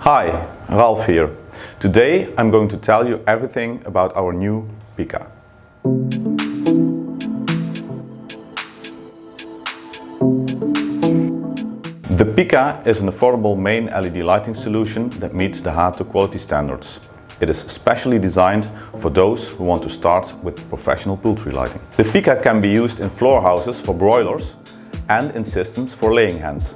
Hi, Ralph here. Today I'm going to tell you everything about our new PICA. The PICA is an affordable main LED lighting solution that meets the HATO quality standards. It is specially designed for those who want to start with professional poultry lighting. The PICA can be used in floor houses for broilers and in systems for laying hens.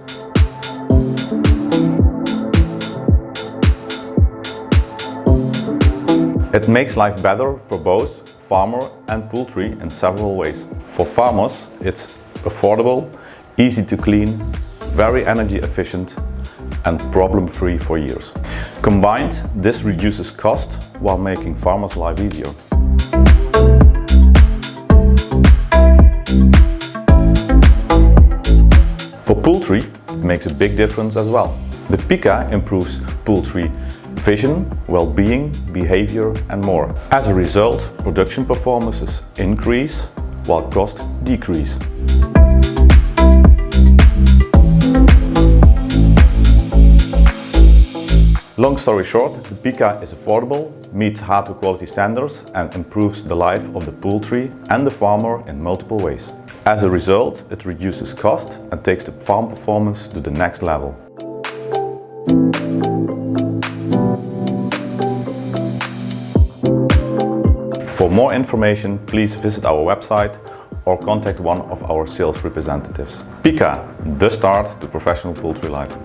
It makes life better for both farmer and poultry in several ways. For farmers, it's affordable, easy to clean, very energy efficient and problem-free for years. Combined, this reduces cost while making farmers' life easier. For poultry, it makes a big difference as well. The PICA improves poultry vision, well-being, behavior and more. As a result, production performances increase while costs decrease. Long story short, the PICA is affordable, meets HATO quality standards and improves the life of the poultry and the farmer in multiple ways. As a result, it reduces cost and takes the farm performance to the next level. For more information, please visit our website or contact one of our sales representatives. PICA, the start to professional poultry lighting.